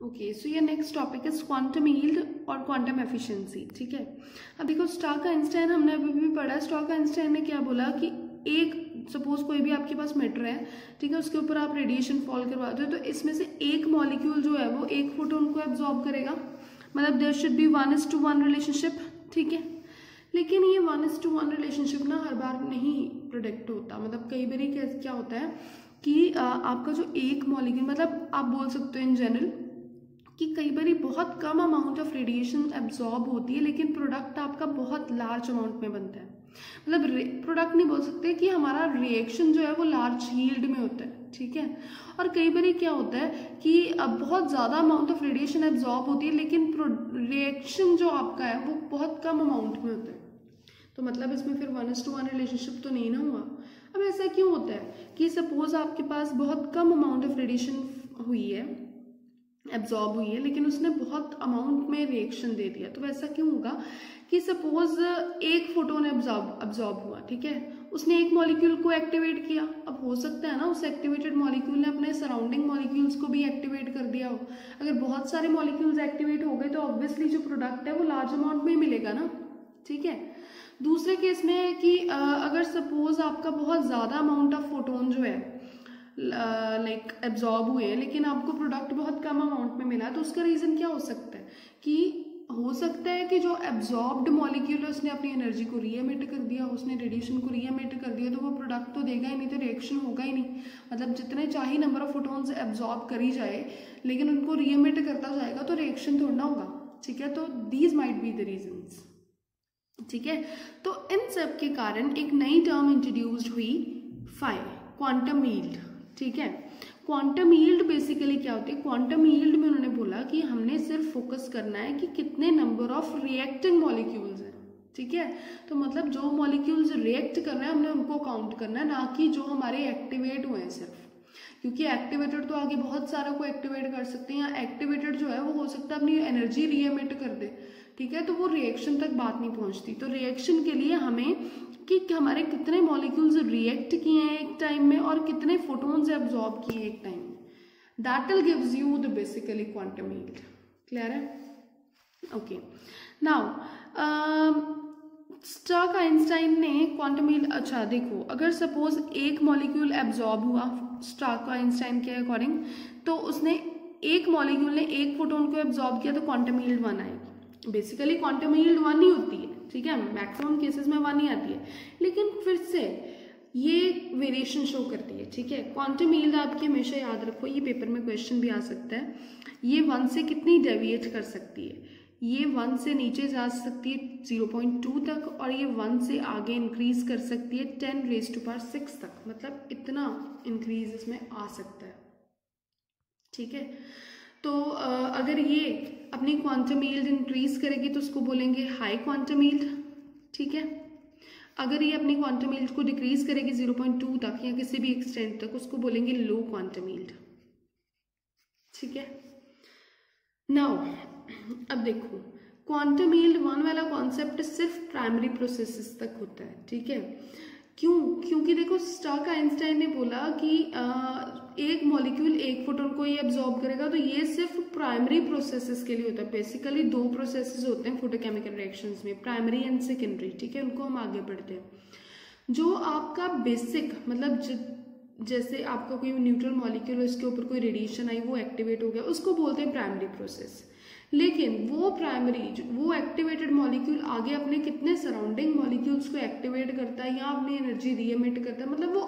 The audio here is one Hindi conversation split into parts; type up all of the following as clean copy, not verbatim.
ओके, सो ये next topic is quantum yield और क्वांटम एफिशिएंसी। ठीक है, अब देखो स्टॉक आइंस्टाइन हमने अभी भी पढ़ा। स्टॉक आइंस्टाइन ने क्या बोला कि एक सपोज कोई भी आपके पास मैटर है, ठीक है, उसके ऊपर आप रेडिएशन फॉल करवाते हो तो इसमें से एक मॉलिक्यूल जो है वो एक फोटोन को एब्जॉर्ब करेगा, मतलब देयर शुड बी 1:1 रिलेशनशिप। ठीक है, लेकिन ये 1:1 रिलेशनशिप ना हर बार नहीं प्रोडक्ट होता। मतलब कई बार क्या होता है कि आपका जो एक मॉलिक्यूल, मतलब आप बोल सकते हो इन जनरल कि कई बार बहुत कम अमाउंट ऑफ रेडिएशन एब्जॉर्ब होती है लेकिन प्रोडक्ट आपका बहुत लार्ज अमाउंट में बनता है। मतलब प्रोडक्ट नहीं बोल सकते कि हमारा रिएक्शन जो है वो लार्ज यील्ड में होता है। ठीक है, और कई बार क्या होता है कि अब बहुत ज़्यादा अमाउंट ऑफ रेडिएशन एब्जॉर्ब होती है लेकिन रिएक्शन जो आपका है वो बहुत कम अमाउंट में होता है। तो मतलब इसमें फिर 1:1 रिलेशनशिप तो नहीं ना हुआ। अब ऐसा क्यों होता है कि सपोज आपके पास बहुत कम अमाउंट ऑफ रेडिएशन हुई है, एब्जॉर्ब हुई है, लेकिन उसने बहुत अमाउंट में रिएक्शन दे दिया। तो वैसा क्यों होगा कि सपोज एक फोटोन एब्जॉर्ब हुआ, ठीक है, उसने एक मॉलिक्यूल को एक्टिवेट किया। अब हो सकता है ना उस एक्टिवेटेड मॉलिक्यूल ने अपने सराउंडिंग मॉलिक्यूल्स को भी एक्टिवेट कर दिया हो। अगर बहुत सारे मॉलिक्यूल्स एक्टिवेट हो गए तो ऑब्वियसली जो प्रोडक्ट है वो लार्ज अमाउंट में मिलेगा ना। ठीक है, दूसरे केस में है कि अगर सपोज आपका बहुत ज़्यादा अमाउंट ऑफ फोटोन जो है लाइक एब्जॉर्ब हुए हैं लेकिन आपको प्रोडक्ट बहुत कम अमाउंट में मिला, तो उसका रीज़न क्या हो सकता है कि हो सकता है कि जो एब्जॉर्ब्ड मॉलिक्यूल है उसने अपनी एनर्जी को रीएमिट कर दिया, उसने रेडिएशन को रीएमिट कर दिया, तो वो प्रोडक्ट तो देगा ही नहीं, तो रिएक्शन होगा ही नहीं। मतलब जितने चाहे नंबर ऑफ फोटोन्स एब्जॉर्ब करी जाए लेकिन उनको रीएमिट करता जाएगा तो रिएक्शन थोड़ा होगा। ठीक है, तो these might be the reasons. ठीक है, तो इन सब के कारण एक नई टर्म इंट्रोड्यूस्ड हुई, क्वांटम यील्ड। ठीक है, क्वांटम यील्ड बेसिकली क्या होती है? क्वांटम यील्ड में उन्होंने बोला कि हमने सिर्फ फोकस करना है कि कितने नंबर ऑफ रिएक्टिंग मॉलिक्यूल्स हैं। ठीक है, तो मतलब जो मॉलिक्यूल्स रिएक्ट कर रहे हैं हमने उनको काउंट करना है, ना कि जो हमारे एक्टिवेट हुए हैं सिर्फ। क्योंकि एक्टिवेटेड तो आगे बहुत सारा को एक्टिवेट कर सकते हैं, या एक्टिवेटेड जो है वो हो सकता है अपनी एनर्जी रीएमिट कर दे। ठीक है, तो वो रिएक्शन तक बात नहीं पहुंचती। तो रिएक्शन के लिए हमें कि हमारे कितने मॉलिक्यूल्स रिएक्ट किए हैं एक टाइम में और कितने फोटोन्स एब्जॉर्ब किए एक टाइम में, that will gives you the basically quantum yield. Clear है? ओके, नाउ स्टॉक आइंस्टाइन ने क्वांटम यील्ड, अच्छा देखो, अगर सपोज एक मॉलिक्यूल एब्जॉर्ब हुआ स्टॉक आइंस्टाइन के अकॉर्डिंग, तो उसने एक मॉलिक्यूल ने एक फोटोन को एब्जॉर्ब किया तो क्वांटम यील्ड 1 आएगी। बेसिकली क्वांटम यील्ड 1 ही होती है। ठीक है, मैक्सिमम केसेस में 1 ही आती है, लेकिन फिर से ये वेरिएशन शो करती है। ठीक है, क्वांटम यील्ड आपकी हमेशा याद रखो, ये पेपर में क्वेश्चन भी आ सकता है। ये 1 से कितनी डेविएट कर सकती है? ये 1 से नीचे जा सकती है 0.2 तक, और ये 1 से आगे इंक्रीज कर सकती है 10⁻⁶ तक। मतलब इतना इंक्रीज इसमें आ सकता है। ठीक है, तो अगर ये अपनी क्वांटम यील्ड इंक्रीज करेगी तो उसको बोलेंगे हाई क्वांटम यील्ड। ठीक है, अगर ये अपनी क्वांटम यील्ड को डिक्रीज करेगी 0.2 तक या किसी भी एक्सटेंट तक, उसको बोलेंगे लो क्वांटम यील्ड। ठीक है, नाउ अब देखो, क्वांटम यील्ड 1 वाला कॉन्सेप्ट सिर्फ प्राइमरी प्रोसेसेस तक होता है। ठीक है, क्यों? क्योंकि देखो स्टॉक आइंस्टाइन ने बोला कि एक मॉलिक्यूल एक फोटोन को ये एब्जॉर्ब करेगा, तो ये सिर्फ प्राइमरी प्रोसेसेस के लिए होता है। बेसिकली 2 प्रोसेसेस होते हैं फोटोकेमिकल रिएक्शंस में, प्राइमरी एंड सेकेंडरी। ठीक है, उनको हम आगे बढ़ते हैं। जो आपका बेसिक, मतलब जैसे आपका कोई न्यूट्रल मॉलिक्यूल है, उसके ऊपर कोई रेडिएशन आई, वो एक्टिवेट हो गया, उसको बोलते हैं प्राइमरी प्रोसेस। लेकिन वो एक्टिवेटेड मॉलिक्यूल आगे अपने कितने सराउंडिंग मॉलिक्यूल्स को एक्टिवेट करता है या अपनी एनर्जी रीएमिट करता है, मतलब वो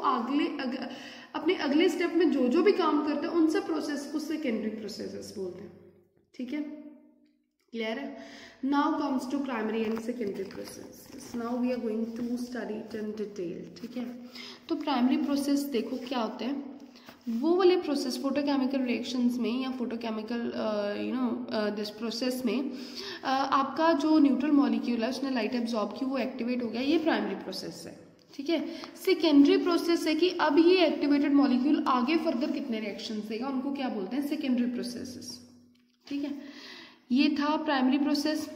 अपने अगले स्टेप में जो जो भी काम करता है उन सब प्रोसेस को सेकेंडरी प्रोसेसेस बोलते हैं। ठीक है, क्लियर है? Now comes to primary and secondary process. Now we are going to study it in detail. ठीक है, तो प्राइमरी प्रोसेस देखो क्या होते हैं। वो वाले प्रोसेस फोटोकेमिकल रिएक्शंस में या फोटोकेमिकल दिस प्रोसेस में आपका जो न्यूट्रल मॉलिक्यूल है उसने लाइट एब्जॉर्ब की, वो एक्टिवेट हो गया, ये प्राइमरी प्रोसेस है। ठीक है, सेकेंडरी प्रोसेस है कि अब ये एक्टिवेटेड मॉलिक्यूल आगे फर्दर कितने रिएक्शंस देगा, उनको क्या बोलते हैं? Secondary processes. ठीक है, ये था प्राइमरी प्रोसेस।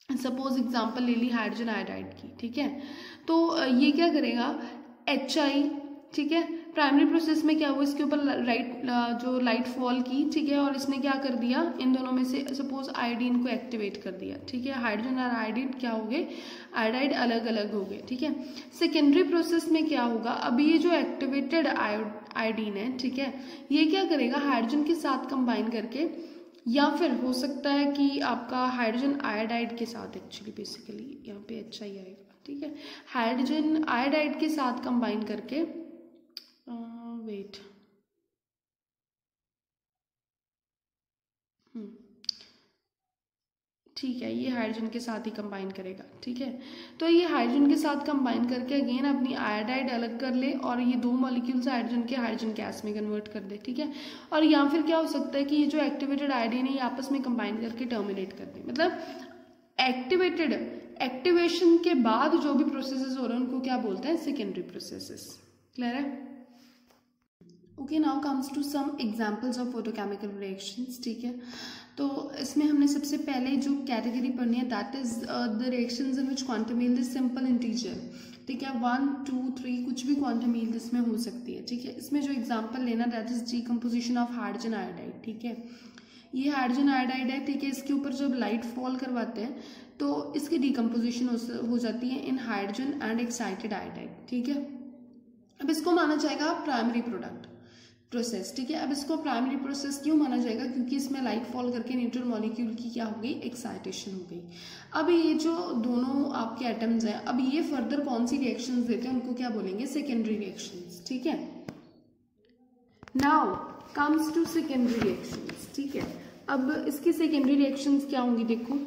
सपोज एग्जांपल ले ली हाइड्रोजन आयोडाइड की। ठीक है, तो ये क्या करेगा? HI, ठीक है, प्राइमरी प्रोसेस में क्या हुआ, इसके ऊपर जो लाइट फॉल की, ठीक है, और इसने क्या कर दिया, इन दोनों में से सपोज आयोडीन को एक्टिवेट कर दिया, ठीक है, हाइड्रोजन और आयोडीन क्या हो गए, आयोडाइड अलग अलग हो गए, ठीक है। सेकेंडरी प्रोसेस में क्या होगा, अब ये जो एक्टिवेटेड आयोडीन है, ठीक है, ये क्या करेगा, हाइड्रोजन के साथ कंबाइन करके, या फिर हो सकता है कि आपका हाइड्रोजन आयोडाइड के साथ, एक्चुअली बेसिकली यहाँ पे अच्छा ही आएगा, ठीक है, हाइड्रोजन आयोडाइड के साथ कंबाइन करके, वेट, ठीक है, ये हाइड्रोजन के साथ ही कंबाइन करेगा, ठीक है। तो ये हाइड्रोजन के साथ कंबाइन करके अगेन अपनी आयोडाइड अलग कर ले और ये दो मॉलिक्यूल्स हाइड्रोजन के हाइड्रोजन गैस में कन्वर्ट कर दे, ठीक है। और या फिर क्या हो सकता है कि ये जो एक्टिवेटेड आयोडीन है ये आपस में कंबाइन करके टर्मिनेट कर दे, मतलब एक्टिवेशन के बाद जो भी प्रोसेसेस हो रहे हैं उनको क्या बोलते हैं, सेकेंडरी प्रोसेसेस। क्लियर है? Okay, now comes to some examples of photochemical reactions, ठीक है। तो इसमें हमने सबसे पहले जो कैटेगरी पढ़नी है that is the reactions in which quantum yield is simple integer, ठीक है, 1 2 3 कुछ भी क्वांटम यील्ड इसमें हो सकती है, ठीक है। इसमें जो एग्जांपल लेना that is decomposition of hydrogen iodide, ठीक है, ये हाइड्रोजन आयोडाइड है, ठीक है, इसके ऊपर जब लाइट फॉल करवाते हैं तो इसकी डीकम्पोजिशन हो जाती है इन हाइड्रोजन एंड एक्साइटेड आयोडाइड, ठीक है। अब इसको माना जाएगा प्राइमरी प्रोडक्ट प्रोसेस, ठीक है। अब इसको प्राइमरी प्रोसेस क्यों माना जाएगा, क्योंकि इसमें लाइट फॉल करके न्यूट्रल मॉलिक्यूल की क्या हो गई, एक्साइटेशन हो गई। अब ये जो दोनों आपके एटम्स हैं, अब ये फर्दर कौन सी रिएक्शंस देते हैं उनको क्या बोलेंगे, सेकेंडरी रिएक्शंस, ठीक है। Now comes to secondary reactions, ठीक है। अब इसकी सेकेंडरी रिएक्शंस क्या होंगी, देखो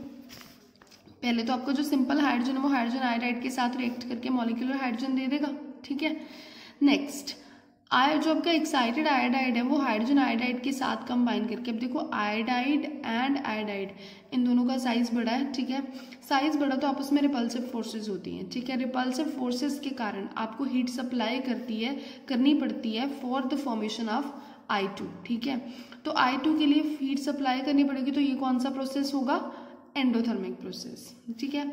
पहले तो आपको जो सिंपल हाइड्रोजन है वो हाइड्रोजन आयोडाइड के साथ रिएक्ट करके मॉलिक्यूलर हाइड्रोजन दे देगा, ठीक है। नेक्स्ट जो आपका एक्साइटेड आयोडाइड है वो हाइड्रोजन आयोडाइड के साथ कंबाइन करके, अब देखो आयोडाइड एंड आयोडाइड इन दोनों का साइज बड़ा है, ठीक है, साइज बड़ा तो आपस में रिपल्सिव फोर्सेस होती हैं, ठीक है। रिपल्सिव फोर्सेस के कारण आपको हीट सप्लाई करनी पड़ती है for the formation of I2, ठीक है। तो I2 के लिए हीट सप्लाई करनी पड़ेगी, तो ये कौन सा प्रोसेस होगा, एंडोथर्मिक प्रोसेस, ठीक है।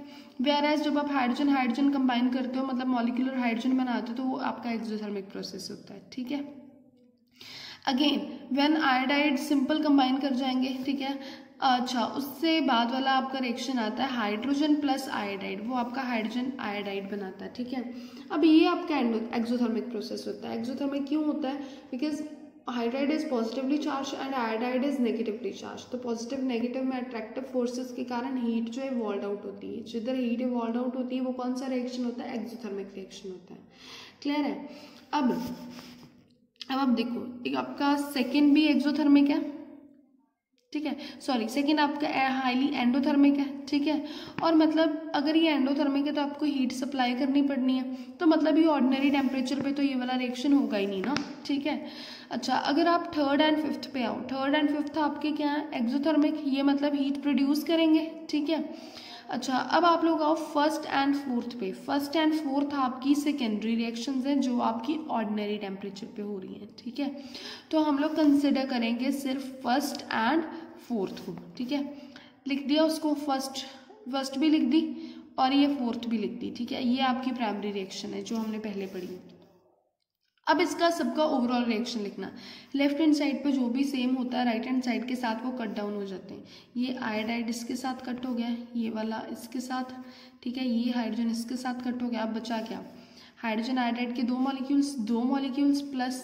वेयर एज जब आप हाइड्रोजन हाइड्रोजन कंबाइन करते हो, मतलब मॉलिक्यूलर हाइड्रोजन बनाते हो, तो वो आपका एक्सोथर्मिक प्रोसेस होता है, ठीक है। Again when iodide simple combine कर जाएंगे, ठीक है। अच्छा, उससे बाद वाला आपका रिएक्शन आता है हाइड्रोजन प्लस आयोडाइड, वो आपका हाइड्रोजन आयोडाइड बनाता है, ठीक है। अब ये आपका एक्सोथर्मिक प्रोसेस होता है। एक्सोथर्मिक क्यों होता है, because hydride is positively charge and iodide is negatively charge, तो पॉजिटिव नेगेटिव में अट्रैक्टिव फोर्सेस के कारण हीट जो है इवॉल्व आउट होती है, जिधर हीट इवॉल्व आउट होती है वो कौन सा रिएक्शन होता है, एक्सोथर्मिक रिएक्शन होता है। क्लियर है? अब आप देखो, एक आपका सेकेंड भी एक्सोथर्मिक है, ठीक है, सॉरी सेकेंड आपका हाईली एंडोथर्मिक है, ठीक है। और मतलब अगर ये एंडोथर्मिक है तो आपको हीट सप्लाई करनी पड़नी है, तो मतलब ये ऑर्डिनरी टेम्परेचर पे तो ये वाला रिएक्शन होगा ही नहीं ना, ठीक है। अच्छा, अगर आप थर्ड एंड फिफ्थ पे आओ, थर्ड एंड फिफ्थ आपके क्या है, एक्सोथर्मिक, ये मतलब हीट प्रोड्यूस करेंगे, ठीक है। अच्छा, अब आप लोग आओ फर्स्ट एंड फोर्थ पे। फर्स्ट एंड फोर्थ आपकी सेकेंडरी रिएक्शंस हैं जो आपकी ऑर्डिनरी टेम्परेचर पे हो रही हैं, ठीक है। तो हम लोग कंसिडर करेंगे सिर्फ फर्स्ट एंड फोर्थ को, ठीक है। लिख दिया उसको, फर्स्ट भी लिख दी और ये फोर्थ भी लिख दी, ठीक है। ये आपकी प्राइमरी रिएक्शन है जो हमने पहले पढ़ी। अब इसका सबका ओवरऑल रिएक्शन लिखना, लेफ्ट हैंड साइड पे जो भी सेम होता है राइट हैंड साइड के साथ वो कट डाउन हो जाते हैं। ये आयोडाइड इसके साथ कट हो गया, ये वाला इसके साथ, ठीक है, ये हाइड्रोजन इसके साथ कट हो गया। अब बचा क्या, हाइड्रोजन आयोडाइड के दो मॉलिक्यूल्स प्लस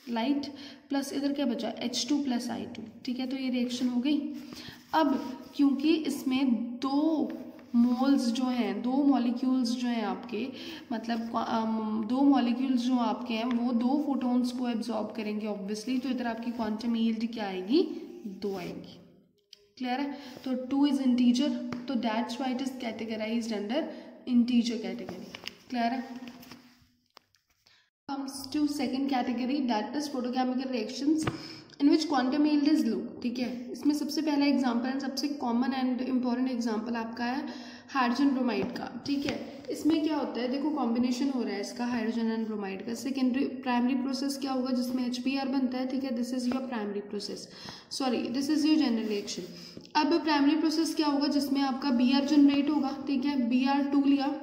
लाइट प्लस इधर क्या बचा, H2 + I2, ठीक है। तो ये रिएक्शन हो गई। अब क्योंकि इसमें दो मोल्स जो हैं, दो मॉलिक्यूल्स जो हैं आपके, मतलब दो मॉलिक्यूल्स जो आपके हैं वो दो फोटॉन्स को एब्जॉर्ब करेंगे ऑब्वियसली, तो इधर आपकी क्वांटम यील्ड क्या आएगी, 2 आएगी। क्लियर है? तो 2 इज इंटीजर, तो that's why it is categorised under integer category. Clear है? comes to second category that is photochemical reactions in which quantum yield is low, ठीक है। इसमें सबसे पहला एग्जांपल है, सबसे कॉमन एंड इम्पॉर्टेंट एग्जांपल आपका है हाइड्रोजन ब्रोमाइड का, ठीक है। इसमें क्या होता है, देखो कॉम्बिनेशन हो रहा है इसका हाइड्रोजन एंड ब्रोमाइड का। सेकेंडरी प्राइमरी प्रोसेस क्या होगा, जिसमें HBr बनता है, ठीक है, this is your primary process, sorry this is your general reaction. अब प्राइमरी प्रोसेस क्या होगा, जिसमें आपका Br जनरेट होगा, ठीक है, Br2 लिया,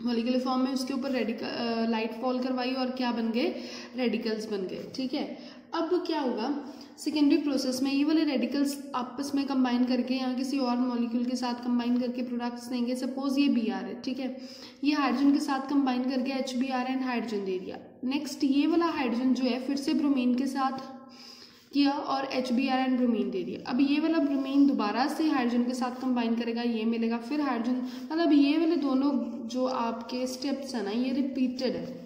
मॉलिक्यूलर फॉर्म में उसके ऊपर रेडिकल लाइट फॉल करवाई और क्या बन गए, रेडिकल्स बन गए, ठीक है। अब क्या होगा सेकेंडरी प्रोसेस में, ये वाले रेडिकल्स आपस में कंबाइन करके यहाँ किसी और मॉलिक्यूल के साथ कंबाइन करके प्रोडक्ट्स देंगे। सपोज ये Br है, ठीक है, ये हाइड्रोजन के साथ कंबाइन करके HBr एंड हाइड्रोजन दे दिया। नेक्स्ट ये वाला हाइड्रोजन जो है फिर से ब्रोमीन के साथ किया और HBr एंड ब्रोमीन दे दिया। अब ये वाला ब्रोमीन दोबारा से हाइड्रोजन के साथ कंबाइन करेगा, ये मिलेगा, फिर हाइड्रोजन, मतलब ये वाले दोनों जो आपके स्टेप्स है ना ये रिपीटेड है,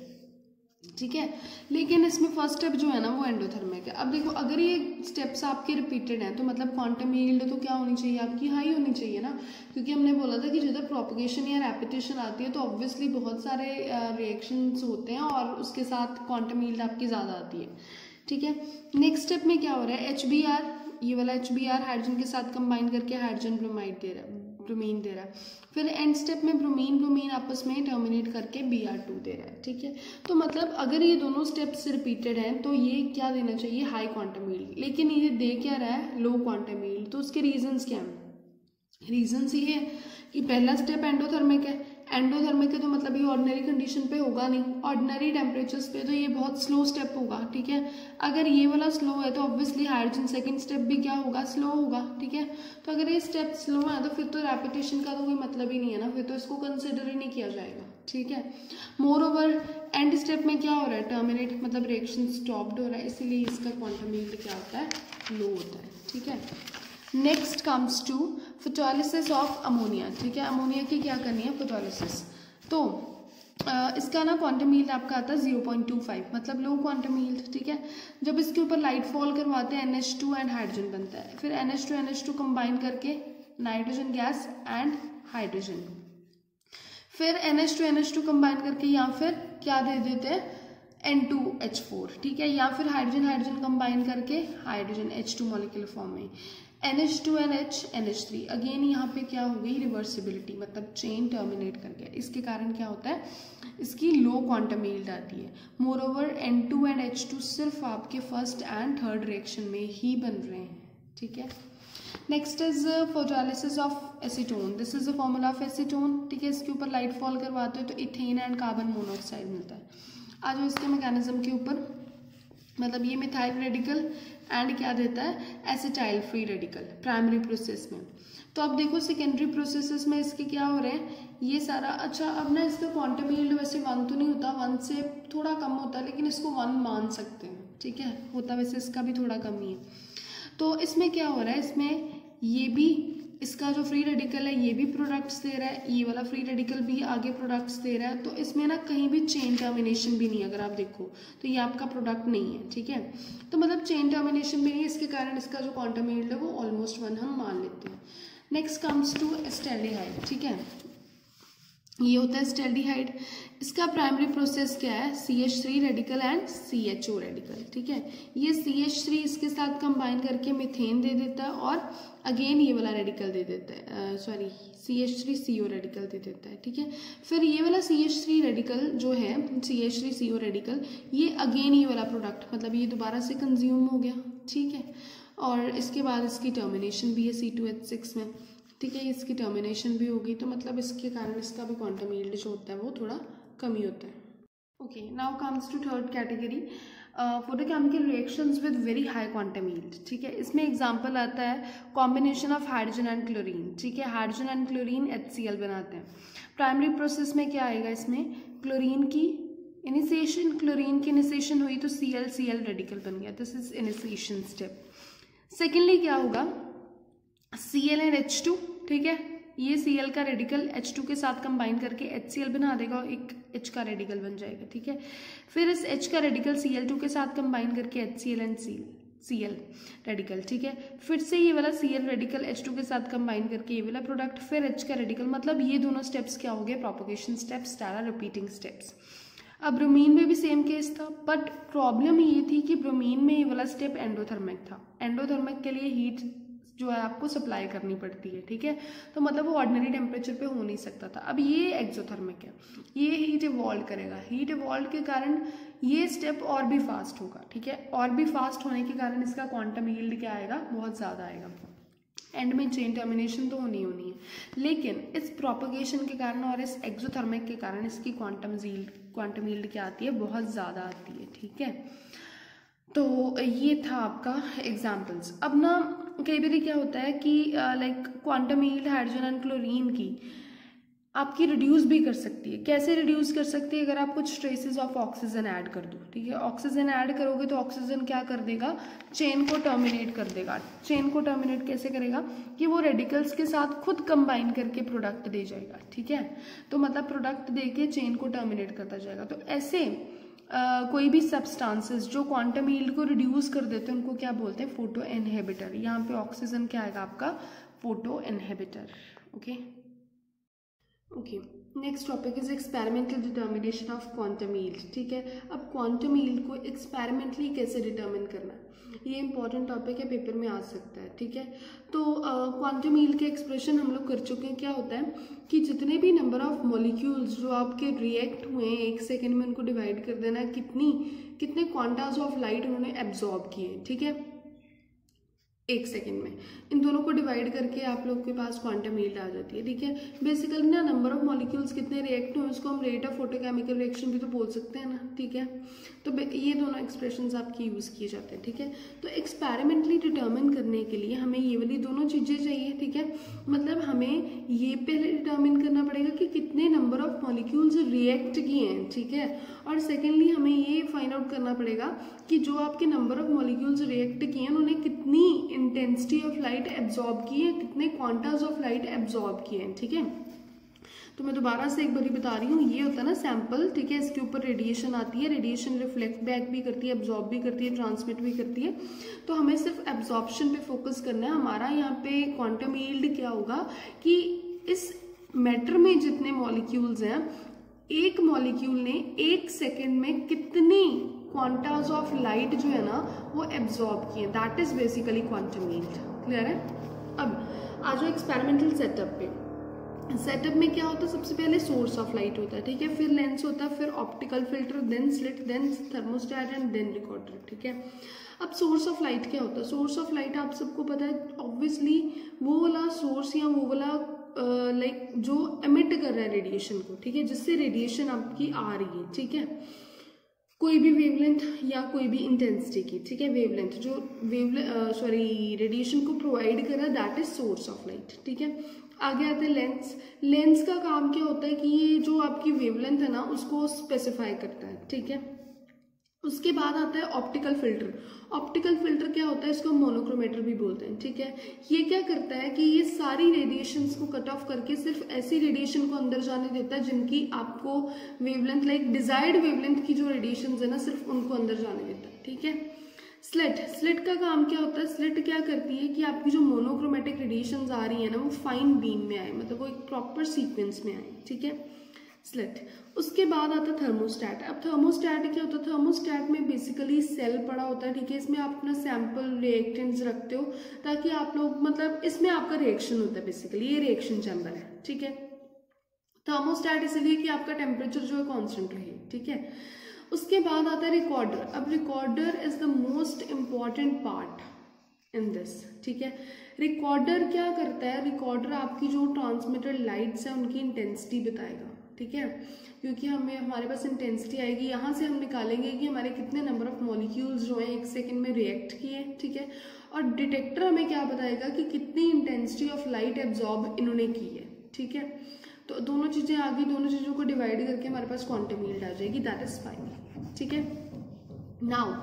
ठीक है। लेकिन इसमें फर्स्ट स्टेप जो है ना वो एंडोथर्मिक है। अब देखो अगर ये स्टेप्स आपके रिपीटेड हैं तो मतलब क्वांटम यील्ड तो क्या होनी चाहिए आपकी, हाई होनी चाहिए ना, क्योंकि हमने बोला था कि जिधर प्रोपगेशन या रेपिटेशन आती है तो ऑब्वियसली बहुत सारे रिएक्शंस होते हैं और उसके साथ क्वांटम यील्ड आपकी ज़्यादा आती है, ठीक है। नेक्स्ट स्टेप में क्या हो रहा है, HBr, ये वाला HBr हाइड्रोजन के साथ कंबाइन करके हाइड्रोजन ब्रोमाइड दे रहा है, ब्रोमीन दे रहा है। फिर एंड स्टेप में ब्रोमीन आपस में टर्मिनेट करके Br2 दे रहा है, ठीक है। तो मतलब अगर ये दोनों स्टेप्स रिपीटेड हैं तो ये क्या देना चाहिए, हाई क्वांटम यील्ड, लेकिन ये दे क्या रहा है, लो क्वांटम यील्ड। तो उसके रीजंस क्या हैं, रीजंस ये है कि पहला स्टेप एंडोथर्मिक है, एंडोथर्मिक है तो मतलब ये ऑर्डिनरी कंडीशन पे होगा नहीं, ऑर्डिनरी टेम्परेचर्स पे तो ये बहुत स्लो स्टेप होगा, ठीक है। अगर ये वाला स्लो है तो ऑब्वियसली हाइड्रोजन सेकंड स्टेप भी क्या होगा, स्लो होगा, ठीक है। तो अगर ये स्टेप स्लो है तो फिर तो रेपिटेशन का तो कोई मतलब ही नहीं है ना, फिर तो इसको कंसिडर ही नहीं किया जाएगा, ठीक है। मोर ओवर एंड स्टेप में क्या हो रहा है, टर्मिनेट, मतलब रिएक्शन स्टॉप्ड हो रहा है, इसीलिए इसका क्वांटम यील्ड क्या होता है, लो होता है, ठीक है। Next comes to photolysis of ammonia, ठीक है। अमोनिया की क्या करनी है, फोटोलिसिस। तो इसका ना क्वांटम यील्ड आपका आता है 0.25, मतलब लो क्वांटम यील्ड, ठीक है। जब इसके ऊपर लाइट फॉल करवाते हैं NH2 एंड हाइड्रोजन बनता है, फिर NH2 कंबाइन करके नाइट्रोजन गैस एंड हाइड्रोजन, फिर NH2 कंबाइन करके या फिर क्या दे देते हैं, N2H4, ठीक है, या फिर हाइड्रोजन कंबाइन करके हाइड्रोजन H2 मॉलिक्यूलर फॉर्म में NH2NH NH3। अगेन यहाँ पे क्या हो गई, रिवर्सिबिलिटी, मतलब चेन टर्मिनेट कर गया। इसके कारण क्या होता है, इसकी लो क्वांटम यील्ड आती है। More over N2 and H2 सिर्फ आपके फर्स्ट एंड थर्ड रिएक्शन में ही बन रहे हैं, ठीक है। Next is photolysis of acetone, this is the formula of acetone, ठीक है। इसके ऊपर लाइट फॉल करवाते हो तो इथेन एंड कार्बन मोनोऑक्साइड मिलता है। आज इसके मैकेनिज्म के ऊपर, मतलब ये मिथाइल रेडिकल एंड क्या देता है, acetyl free radical primary process में। तो अब देखो सेकेंडरी प्रोसेसेस में इसके क्या हो रहे हैं, ये सारा, अच्छा अब ना इसका क्वांटम यील्ड वैसे 1 तो नहीं होता, 1 से थोड़ा कम होता है, लेकिन इसको 1 मान सकते हैं, ठीक है, होता वैसे इसका भी थोड़ा कम ही है। तो इसमें क्या हो रहा है, इसमें ये भी, इसका जो फ्री रेडिकल है ये भी प्रोडक्ट्स दे रहा है, ये वाला फ्री रेडिकल भी आगे प्रोडक्ट्स दे रहा है। तो इसमें ना कहीं भी चेन टर्मिनेशन भी नहीं है, अगर आप देखो तो ये आपका प्रोडक्ट नहीं है, ठीक है। तो मतलब चेन टर्मिनेशन भी नहीं है, इसके कारण इसका जो क्वांटम यील्ड है वो ऑलमोस्ट 1 हम मान लेते हैं। नेक्स्ट कम्स टू एस्टेल्डिहाइड, ठीक है, ये होता है एस्टेल्डिहाइड। इसका प्राइमरी प्रोसेस क्या है, CH3 radical and CHO radical, ठीक है। ये CH3 इसके साथ कंबाइन करके मीथेन दे देता है और अगेन ये वाला रेडिकल दे देता है, सॉरी CH3CO रेडिकल दे देता है, ठीक है। फिर ये वाला CH3 रेडिकल जो है, CH3CO रेडिकल, ये अगेन ये वाला प्रोडक्ट, मतलब ये दोबारा से कंज्यूम हो गया, ठीक है। और इसके बाद इसकी टर्मिनेशन भी है C2H6 में, ठीक है, इसकी टर्मिनेशन भी होगी। तो मतलब इसके कारण इसका भी क्वांटम यील्ड जो होता है वो थोड़ा कम ही होता है। Okay, now comes to third category, photochemical reactions with very high quantum yield, ठीक है। इसमें एग्जांपल आता है combination of hydrogen and chlorine, ठीक है, हाइड्रोजन एंड क्लोरीन HCl बनाते हैं। प्राइमरी प्रोसेस में क्या आएगा, इसमें क्लोरीन की इनिशिएशन हुई तो Cl रेडिकल बन गया, this is initiation step. Secondly क्या होगा, Cl एंड H2, ठीक है, ये Cl का रेडिकल H2 के साथ कंबाइन करके HCl बना देगा और एक H का रेडिकल बन जाएगा, ठीक है। फिर इस H का रेडिकल Cl2 के साथ कंबाइन करके HCl एंड Cl रेडिकल, ठीक है। फिर से ये वाला Cl रेडिकल H2 के साथ कंबाइन करके ये वाला प्रोडक्ट, फिर H का रेडिकल, मतलब ये दोनों स्टेप्स क्या हो गए, प्रोपगेशन स्टेप्स, रिपीटिंग स्टेप्स। अब ब्रोमीन में भी सेम केस था, बट प्रॉब्लम ये थी कि ब्रोमीन में ये वाला स्टेप एंडोथर्मिक था। एंडोथर्मिक के लिए हीट जो है आपको सप्लाई करनी पड़ती है, ठीक है, तो मतलब वो ऑर्डिनरी टेम्परेचर पे हो नहीं सकता था। अब ये एक्सोथर्मिक है, ये हीट इवॉल्व करेगा, हीट इवॉल्व के कारण ये स्टेप और भी फास्ट होगा, ठीक है, और भी फास्ट होने के कारण इसका क्वांटम यील्ड क्या आएगा, बहुत ज़्यादा आएगा। एंड में चेन टर्मिनेशन तो होनी है, लेकिन इस प्रोपगेशन के कारण और इस एक्सोथर्मिक के कारण इसकी क्वांटम यील्ड क्या आती है, बहुत ज़्यादा आती है। ठीक है, तो ये था आपका एग्जाम्पल्स। अब ना कई बार क्या होता है कि like quantum yield hydrogen and chlorine की आपकी रिड्यूस भी कर सकती है। कैसे रिड्यूस कर सकती है, अगर आप कुछ ट्रेसेस ऑफ ऑक्सीजन ऐड कर दो। ठीक है, ऑक्सीजन ऐड करोगे तो ऑक्सीजन क्या कर देगा, चेन को टर्मिनेट कर देगा। चेन को टर्मिनेट कैसे करेगा कि वो रेडिकल्स के साथ खुद कंबाइन करके प्रोडक्ट दे जाएगा। ठीक है, तो मतलब प्रोडक्ट दे के चेन को टर्मिनेट करता जाएगा। तो ऐसे कोई भी सब्सटेंसेस जो क्वांटम यील्ड को रिड्यूस कर देते हैं उनको क्या बोलते हैं, फोटो इनहिबिटर। यहाँ पे ऑक्सीजन क्या आएगा आपका, photo inhibitor. Okay, next topic is experimental determination of quantum yield. ठीक है, अब क्वांटम यील्ड को एक्सपेरिमेंटली कैसे डिटर्मिन करना है, ये इंपॉर्टेंट टॉपिक है, पेपर में आ सकता है। ठीक है, तो क्वांटम यील्ड के एक्सप्रेशन हम लोग कर चुके हैं। क्या होता है कि जितने भी नंबर ऑफ मॉलिक्यूल्स जो आपके रिएक्ट हुए हैं 1 सेकेंड में, उनको डिवाइड कर देना है कितने क्वांटास ऑफ लाइट उन्होंने एब्जॉर्ब किए। ठीक है, 1 सेकेंड में, इन दोनों को डिवाइड करके आप लोग के पास क्वांटम यील्ड आ जाती है। ठीक है, बेसिकली ना नंबर ऑफ मॉलिक्यूल्स कितने रिएक्ट हुए उसको हम रेट ऑफ फोटोकेमिकल रिएक्शन भी तो बोल सकते हैं ना। ठीक है, तो ये दोनों एक्सप्रेशंस आपके यूज़ किए जाते हैं। ठीक है, तो एक्सपेरिमेंटली डिटर्मिन करने के लिए हमें ये वाली दोनों चीज़ें चाहिए। ठीक है, मतलब हमें ये पहले डिटर्मिन करना पड़ेगा कि कितने नंबर ऑफ मॉलिक्यूल्स रिएक्ट किए हैं। ठीक है, और सेकेंडली हमें ये फाइंड आउट करना पड़ेगा कि जो आपके नंबर ऑफ मॉलिक्यूल्स रिएक्ट किए हैं उन्होंने कितनी इंटेंसिटी ऑफ लाइट एब्जॉर्ब की है, कितने क्वांटास ऑफ लाइट एब्जॉर्ब किए हैं। ठीक है, तो मैं दोबारा से एक बार बता रही हूँ, ये होता है ना सैंपल। ठीक है, इसके ऊपर रेडिएशन आती है, रेडिएशन रिफ्लेक्ट बैक भी करती है, एब्जॉर्ब भी करती है, ट्रांसमिट भी करती है। तो हमें सिर्फ एब्जॉर्प्शन पे फोकस करना है। हमारा यहाँ पे क्वांटम यील्ड क्या होगा कि इस मैटर में जितने मॉलिक्यूल्स हैं, एक मॉलिक्यूल ने 1 सेकेंड में कितनी क्वांटास ऑफ लाइट जो है ना वो एब्जॉर्ब किए, that is basically quantum yield. Clear है। अब आ जाओ एक्सपेरिमेंटल सेटअप पे। सेटअप में क्या होता है, सबसे पहले सोर्स ऑफ लाइट होता है। ठीक है, फिर लेंस होता है, फिर optical filter, then slit, then thermostat and then recorder. ठीक है, अब सोर्स ऑफ लाइट क्या होता है, सोर्स ऑफ लाइट आप सबको पता है ऑब्वियसली वो वाला सोर्स या वो वाला लाइक जो एमिट कर रहा है रेडिएशन को। ठीक है, जिससे रेडिएशन आपकी आ रही है। ठीक है, कोई भी वेवलेंथ या कोई भी इंटेंसिटी की। ठीक है, वेवलेंथ जो रेडिएशन को प्रोवाइड कर रहा है that is source of light. ठीक है, आगे आते हैं लेंस। लेंस का काम क्या होता है कि ये जो आपकी वेवलेंथ है ना उसको स्पेसिफाई करता है। ठीक है, उसके बाद आता है ऑप्टिकल फिल्टर। ऑप्टिकल फिल्टर क्या होता है, इसको मोनोक्रोमेटर भी बोलते हैं। ठीक है, ये क्या करता है कि ये सारी रेडिएशंस को कट ऑफ करके सिर्फ ऐसी रेडिएशन को अंदर जाने देता है जिनकी आपको वेवलेंथ लाइक डिजायर्ड वेवलेंथ की जो रेडिएशंस है ना सिर्फ उनको अंदर जाने देता है। ठीक है, स्लिट का काम क्या होता है, स्लिट क्या करती है कि आपकी जो मोनोक्रोमेटिक रेडिएशंस आ रही है ना वो फाइन बीम में आए, मतलब वो एक प्रॉपर सीक्वेंस में आए। ठीक है, स्लिट। उसके बाद आता है थर्मोस्टेट। अब थर्मोस्टेट क्या होता है, थर्मोस्टेट में बेसिकली सेल पड़ा होता है। ठीक है, इसमें आप अपना सैंपल रिएक्टेंट्स रखते हो ताकि आप लोग मतलब इसमें आपका रिएक्शन होता है, बेसिकली ये रिएक्शन चैम्बर है। ठीक है, थर्मोस्टेट इसलिए कि आपका टेम्परेचर जो है कॉन्स्टेंट रहे। ठीक है, उसके बाद आता है रिकॉर्डर। अब recorder is the most important part in this. ठीक है, रिकॉर्डर क्या करता है, रिकॉर्डर आपकी जो ट्रांसमिटेड लाइट्स है उनकी इंटेंसिटी बताएगा। ठीक है, क्योंकि हमारे पास इंटेंसिटी आएगी, यहाँ से हम निकालेंगे कि हमारे कितने नंबर ऑफ मॉलिक्यूल्स जो हैं 1 सेकेंड में रिएक्ट किए। ठीक है, और डिटेक्टर हमें क्या बताएगा कि कितनी इंटेंसिटी ऑफ लाइट एब्जॉर्ब इन्होंने की है। ठीक है, तो दोनों चीज़ें आ गई, दोनों चीज़ों को डिवाइड करके हमारे पास क्वांटम यील्ड आ जाएगी, दैट इज फाइन। ठीक है, नाउ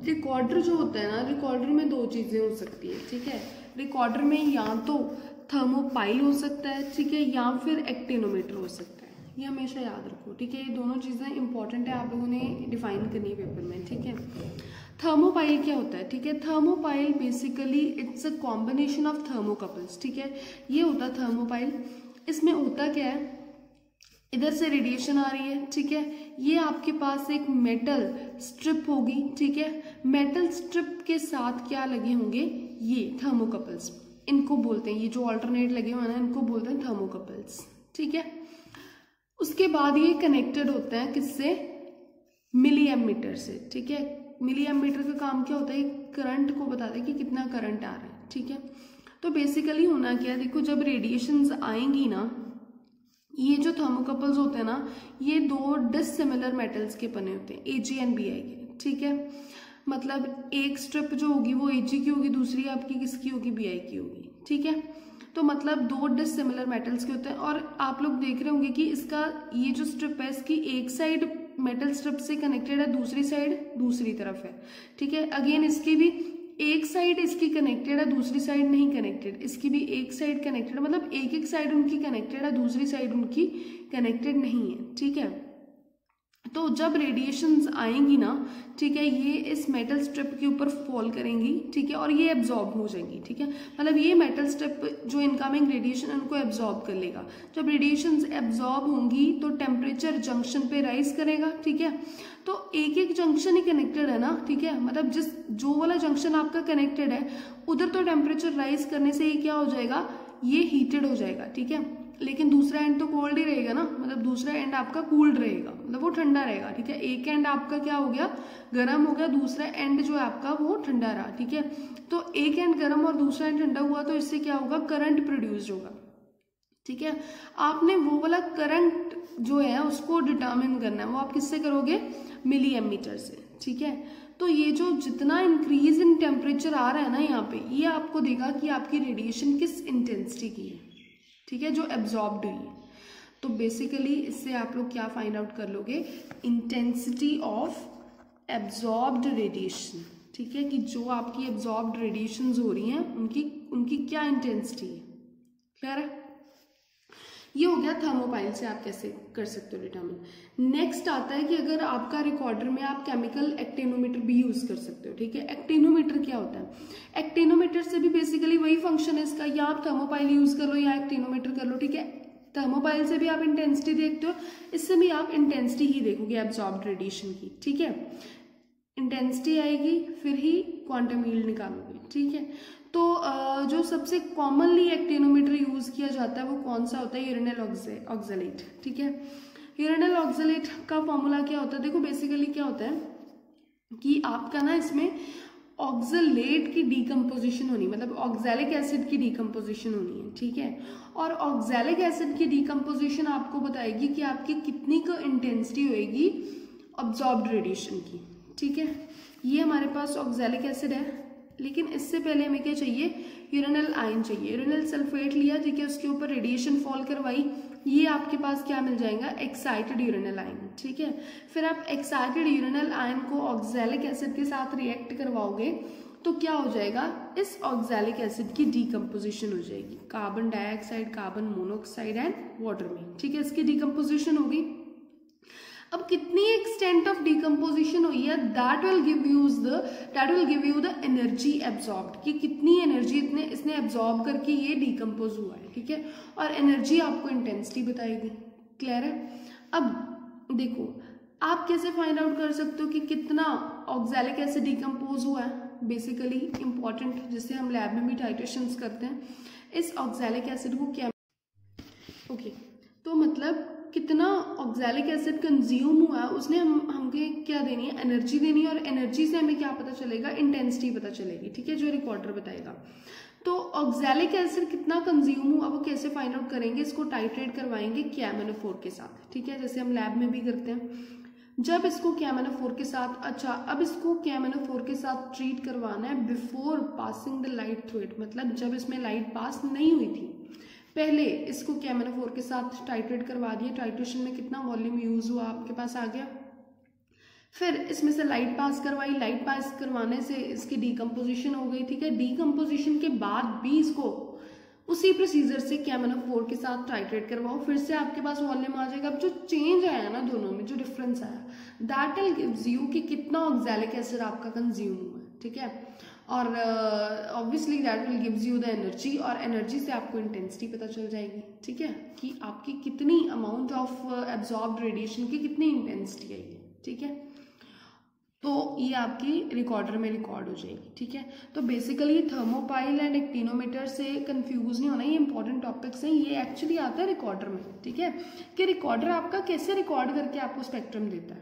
रिकॉर्डर जो होता है ना, रिकॉर्डर में 2 चीज़ें हो सकती है। ठीक है, रिकॉर्डर में या तो थर्मोपाइल हो सकता है, ठीक है, या फिर एक्टिनोमीटर हो सकता है। ये हमेशा याद रखो। ठीक है, ये दोनों चीज़ें इंपॉर्टेंट है, आप लोगों ने डिफाइन करनी है पेपर में। ठीक है, थर्मोपाइल क्या होता है, ठीक है, thermopile basically it's a combination of thermocouples. ठीक है, ये होता है थर्मोपाइल। इसमें होता क्या है, इधर से रेडिएशन आ रही है। ठीक है, ये आपके पास एक मेटल स्ट्रिप होगी। ठीक है, मेटल स्ट्रिप के साथ क्या लगे होंगे, ये थर्मोकपल्स, इनको बोलते हैं, ये जो ऑल्टरनेट लगे हुए हैं इनको बोलते हैं थर्मोकपल्स। ठीक है, उसके बाद ये कनेक्टेड होते हैं किससे, मिली एमीटर से। ठीक है, मिली एमीटर का काम क्या होता है, करंट को बताता है कि कितना करंट आ रहा है। ठीक है, तो बेसिकली होना क्या है, देखो जब रेडिएशंस आएंगी ना, ये जो थर्मोकपल्स होते हैं ना, ये दो डिसिमिलर मेटल्स के बने होते हैं, Ag एंड Bi के, ठीक है। मतलब एक स्ट्रिप जो होगी वो Ag की होगी, दूसरी आपकी किसकी होगी, Bi की होगी, ठीक है। तो मतलब दो डिसिमिलर मेटल्स के होते हैं। और आप लोग देख रहे होंगे कि इसका ये जो स्ट्रिप है, इसकी एक साइड मेटल स्ट्रिप से कनेक्टेड है, दूसरी साइड दूसरी तरफ है, ठीक है। अगेन इसकी भी एक साइड इसकी कनेक्टेड है, दूसरी साइड नहीं कनेक्टेड, इसकी भी एक साइड कनेक्टेड है, मतलब एक एक साइड उनकी कनेक्टेड है, दूसरी साइड उनकी कनेक्टेड नहीं है, ठीक है। तो जब रेडिएशंस आएंगी ना, ठीक है, ये इस मेटल स्ट्रिप के ऊपर फॉल करेंगी, ठीक है, और ये एब्जॉर्ब हो जाएंगी, ठीक है। मतलब ये मेटल स्ट्रिप जो इनकमिंग रेडिएशन उनको एब्जॉर्ब कर लेगा। जब रेडिएशंस एब्जॉर्ब होंगी तो टेम्परेचर जंक्शन पे राइज करेगा, ठीक है। तो एक एक जंक्शन ही कनेक्टेड है ना, ठीक है, मतलब जो वाला जंक्शन आपका कनेक्टेड है उधर तो टेम्परेचर राइज करने से ये क्या हो जाएगा, ये हीटेड हो जाएगा, ठीक है। लेकिन दूसरा एंड तो कोल्ड ही रहेगा ना, मतलब दूसरा एंड आपका कूल्ड रहेगा, मतलब वो ठंडा रहेगा, ठीक है। एक एंड आपका क्या हो गया, गर्म हो गया, दूसरा एंड जो है आपका वो ठंडा रहा, ठीक है। तो एक एंड गर्म और दूसरा एंड ठंडा हुआ तो इससे क्या होगा, करंट प्रोड्यूस होगा, ठीक है। आपने वो वाला करंट जो है उसको डिटर्मिन करना है, वो आप किससे करोगे, मिली एमीटर से, ठीक है। तो ये जो जितना इंक्रीज इन टेम्परेचर आ रहा है ना यहाँ पे, ये आपको देगा कि आपकी रेडिएशन किस इंटेंसिटी की है, ठीक है, जो एब्जॉर्ब्ड हुई है। तो बेसिकली इससे आप लोग क्या फाइंड आउट कर लोगे, इंटेंसिटी ऑफ एब्जॉर्ब्ड रेडिएशन, ठीक है, कि जो आपकी एब्जॉर्ब्ड रेडिएशंस हो रही हैं उनकी क्या इंटेंसिटी है। क्लियर है। ये हो गया थर्मोपाइल से आप कैसे कर सकते हो डिटरमिन। नेक्स्ट आता है कि अगर आपका रिकॉर्डर में आप केमिकल एक्टिनोमीटर भी यूज कर सकते हो, ठीक है। एक्टिनोमीटर क्या होता है, एक्टिनोमीटर से भी बेसिकली वही फंक्शन है इसका, या आप थर्मोपाइल यूज कर लो या एक्टिनोमीटर कर लो, ठीक है। थर्मोपाइल से भी आप इंटेंसिटी देखते हो, इससे भी आप इंटेंसिटी ही देखोगे एब्जॉर्ब्ड रेडिएशन की, ठीक है। इंटेंसिटी आएगी फिर ही क्वांटम यील्ड निकालोगे, ठीक है। तो जो सबसे कॉमनली एक्टिनोमीटर यूज किया जाता है वो कौन सा होता है, यूरेनिल ऑक्सलेट, ठीक है। यूरेनिल ऑक्सलेट का फॉर्मूला क्या होता है, देखो बेसिकली क्या होता है कि आपका ना इसमें ऑक्सलेट की डीकम्पोजिशन होनी, मतलब ऑक्सैलिक एसिड की डीकम्पोजिशन होनी है, ठीक है। और ऑक्सैलिक एसिड की डीकम्पोजिशन आपको बताएगी कि आपकी कितनी का इंटेंसिटी होएगी अब्जॉर्ब्ड रेडिएशन की, ठीक है। ये हमारे पास ऑक्सैलिक एसिड है, लेकिन इससे पहले हमें क्या चाहिए, यूरेनिल आयन चाहिए। यूरेनिल सल्फेट लिया, ठीक है, उसके ऊपर रेडिएशन फॉल करवाई, ये आपके पास क्या मिल जाएगा, एक्साइटेड यूरेनिल आयन, ठीक है। फिर आप एक्साइटेड यूरेनिल आयन को ऑक्सैलिक एसिड के साथ रिएक्ट करवाओगे तो क्या हो जाएगा, इस ऑक्सैलिक एसिड की डीकम्पोजिशन हो जाएगी, carbon dioxide, carbon monoxide and water में, ठीक है। इसकी डीकम्पोजिशन होगी। अब कितनी एक्सटेंट ऑफ डीकम्पोजिशन हुई है, that will give you the energy absorbed, कि कितनी एनर्जी इसने एब्जॉर्ब करके ये डीकम्पोज हुआ है, ठीक है। और एनर्जी आपको इंटेंसिटी बताएगी। क्लियर है। अब देखो आप कैसे फाइंड आउट कर सकते हो कि कितना ऑक्सैलिक एसिड डीकम्पोज हुआ है, बेसिकली इंपॉर्टेंट, जिससे हम लैब में भी टाइट्रेशंस करते हैं। इस ऑक्सैलिक एसिड को क्या तो मतलब कितना ऑक्सैलिक एसिड कंज्यूम हुआ है, उसने हमें क्या देनी है, एनर्जी देनी है। और एनर्जी से हमें क्या पता चलेगा, इंटेंसिटी पता चलेगी, ठीक है, जो रिकॉर्डर बताएगा। तो ऑक्सैलिक एसिड कितना कंज्यूम हुआ वो कैसे फाइंड आउट करेंगे, इसको टाइट्रेट करवाएंगे कैमनोफोर के साथ, ठीक है, जैसे हम लैब में भी करते हैं। जब इसको कैमनोफोर के साथ, अच्छा अब इसको कैमनोफोर के साथ ट्रीट करवाना है before passing the light through it, मतलब जब इसमें लाइट पास नहीं हुई थी, पहले इसको कैमनोफोर के साथ टाइट्रेट करवा दिया। टाइट्रेशन में कितना वॉल्यूम यूज हुआ आपके पास आ गया। फिर इसमें से लाइट पास करवाई, लाइट पास करवाने से इसकी डीकम्पोजिशन हो गई, ठीक है। डीकम्पोजिशन के बाद भी इसको उसी प्रोसीजर से कैमनोफोर के साथ टाइट्रेट करवाओ, फिर से आपके पास वॉल्यूम आ जाएगा। अब जो चेंज आया ना दोनों में, जो डिफरेंस आया, दैट विल गिव्स यू कि कितना ऑक्सैलिक एसिड आपका कंज्यूम हुआ है, ठीक है। और obviously that will gives you the energy, और एनर्जी से आपको इंटेंसिटी पता चल जाएगी, ठीक है, कि आपकी कितनी अमाउंट ऑफ एब्जॉर्ब्ड रेडिएशन की कितनी इंटेंसिटी आई है, ठीक है। तो ये आपकी रिकॉर्डर में रिकॉर्ड हो जाएगी, ठीक है। तो बेसिकली थर्मोपाइल एंड एक्टिनोमीटर से कंफ्यूज नहीं होना, ये इंपॉर्टेंट टॉपिक्स हैं। ये एक्चुअली आता है रिकॉर्डर में, ठीक है, कि रिकॉर्डर आपका कैसे रिकॉर्ड करके आपको स्पेक्ट्रम देता है,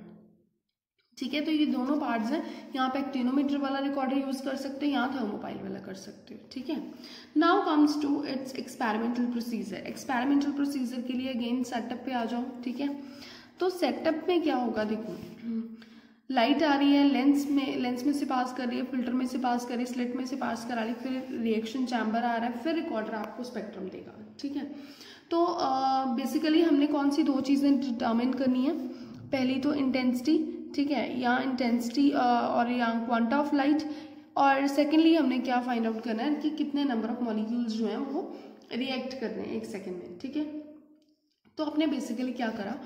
ठीक है। तो ये दोनों पार्ट्स हैं, यहाँ पे एक्टिनोमीटर वाला रिकॉर्डर यूज कर सकते हो, यहाँ थर्मोपाइल वाला कर सकते हो, ठीक है। Now comes to its experimental procedure. Experimental procedure के लिए अगेन सेटअप पे आ जाओ, ठीक है। तो सेटअप में क्या होगा, देखो लाइट आ रही है, लेंस में से पास कर रही है, फिल्टर में से पास कर रही है, स्लिट में से पास करा रही है, फिर रिएक्शन चैम्बर आ रहा है, फिर रिकॉर्डर आपको स्पेक्ट्रम देगा, ठीक है। तो बेसिकली हमने कौन सी 2 चीज़ें डिटर्मिन करनी है, पहली तो इंटेंसिटी, ठीक है, या इंटेंसिटी और या क्वांटा ऑफ लाइट, और सेकेंडली हमने क्या फाइंड आउट करना है कि कितने नंबर ऑफ मॉलिक्यूल्स जो हैं वो रिएक्ट कर रहे हैं 1 सेकेंड में, ठीक है। तो आपने बेसिकली क्या करा,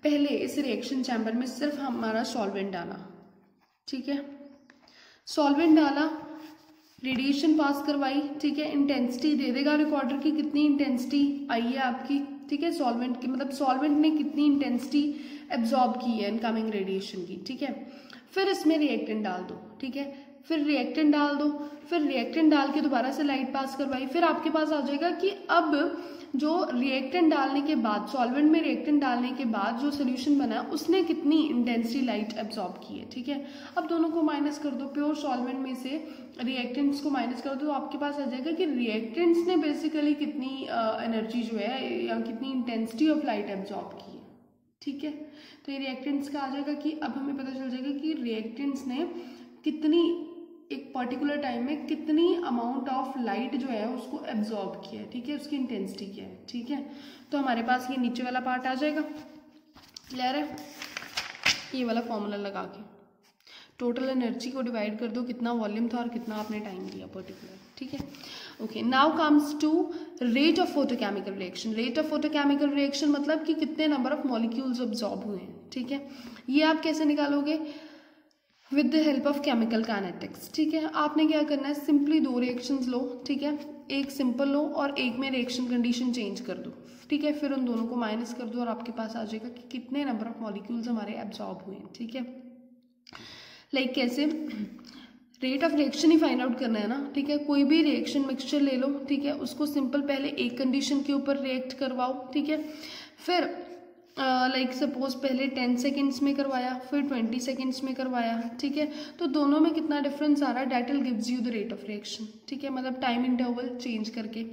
पहले इस रिएक्शन चैम्बर में सिर्फ हमारा सॉल्वेंट डाला, ठीक है, सॉल्वेंट डाला, रेडिएशन पास करवाई, ठीक है, इंटेंसिटी दे देगा रिकॉर्डर की कितनी इंटेंसिटी आई है आपकी, ठीक है, सॉल्वेंट की, मतलब सॉल्वेंट ने कितनी इंटेंसिटी एब्जॉर्ब की है इनकमिंग रेडिएशन की, ठीक है। फिर इसमें रिएक्टेंट डाल दो, ठीक है, फिर रिएक्टेंट डाल दो, फिर रिएक्टेंट डाल के दोबारा से लाइट पास करवाई, फिर आपके पास आ जाएगा कि अब जो रिएक्टेंट डालने के बाद, सॉल्वेंट में रिएक्टेंट डालने के बाद जो सोल्यूशन बना उसने कितनी इंटेंसिटी लाइट एब्जॉर्ब की है, ठीक है। अब दोनों को माइनस कर दो, प्योर सॉल्वेंट में से रिएक्टेंट्स को माइनस कर दो, तो आपके पास आ जाएगा कि रिएक्टेंट्स ने बेसिकली कितनी एनर्जी जो है या कितनी इंटेंसिटी ऑफ लाइट एब्जॉर्ब की है, ठीक है। तो ये रिएक्टेंट्स का आ जाएगा कि अब हमें पता चल जाएगा कि रिएक्टेंट्स ने कितनी एक पर्टिकुलर टाइम में कितनी अमाउंट ऑफ लाइट जो है उसको एब्जॉर्ब किया है, ठीक है, उसकी इंटेंसिटी क्या है, ठीक है। तो हमारे पास ये नीचे वाला पार्ट आ जाएगा, क्लियर है। ये वाला फॉर्मूला लगा के टोटल एनर्जी को डिवाइड कर दो, कितना वॉल्यूम था और कितना आपने टाइम दिया पर्टिकुलर, ठीक है। Okay, now comes to rate of photochemical reaction. Rate of photochemical reaction मतलब कि कितने नंबर ऑफ मॉलिक्यूल्स एब्जॉर्ब हुए हैं, ठीक है। ये आप कैसे निकालोगे, with the help of chemical kinetics, ठीक है। आपने क्या करना है, सिंपली 2 रिएक्शंस लो, ठीक है, एक सिंपल लो और एक में रिएक्शन कंडीशन चेंज कर दो, ठीक है, फिर उन दोनों को माइनस कर दो और आपके पास आ जाएगा कि कितने नंबर ऑफ मॉलिक्यूल्स हमारे एब्जॉर्ब हुए हैं, ठीक है। लाइक कैसे, rate of reaction he find out करना है ना, ठीक है। कोई भी रिएक्शन मिक्सचर ले लो, ठीक है, उसको सिंपल पहले एक कंडीशन के ऊपर रिएक्ट करवाओ, ठीक है, फिर लाइक सपोज पहले 10 सेकेंड्स में करवाया, फिर 20 सेकेंड्स में करवाया, ठीक है। तो दोनों में कितना डिफरेंस आ रहा है, that will gives you the rate of reaction, ठीक है, मतलब टाइम इंटरवल चेंज करके,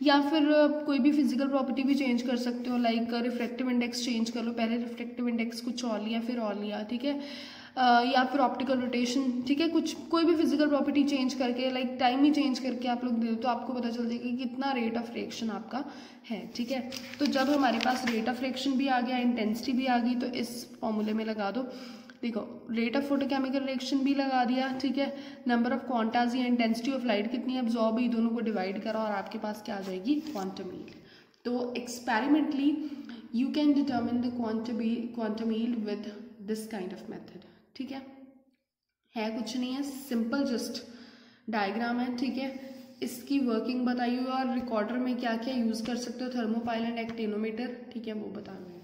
या फिर कोई भी फिजिकल प्रॉपर्टी भी चेंज कर सकते हो, लाइक रिफ्रैक्टिव इंडेक्स चेंज कर लो, पहले रिफ्रैक्टिव इंडेक्स कुछ और लिया फिर और लिया, ठीक है, या फिर ऑप्टिकल रोटेशन, ठीक है, कुछ कोई भी फिजिकल प्रॉपर्टी चेंज करके, लाइक टाइम ही चेंज करके आप लोग दे दो तो आपको पता चल जाएगा कि कितना रेट ऑफ रिएक्शन आपका है, ठीक है। तो जब हमारे पास रेट ऑफ रिएक्शन भी आ गया, इंटेंसिटी भी आ गई, तो इस फॉर्मूले में लगा दो, देखो रेट ऑफ फोटोकेमिकल रिएक्शन भी लगा दिया, ठीक है, नंबर ऑफ क्वांटाज या इंटेंसिटी ऑफ लाइट कितनी एब्जॉर्ब हुई, दोनों को डिवाइड करा और आपके पास क्या आ जाएगी, क्वांटम यील्ड। तो experimentally you can determine the quantum yield with this kind of method, ठीक है कुछ नहीं है, सिंपल जस्ट डायग्राम है, ठीक है। इसकी वर्किंग बताई हुई और रिकॉर्डर में क्या क्या यूज कर सकते हो, थर्मोपाइल एंड एक्टिनोमीटर, ठीक है, वो बता रहे हैं।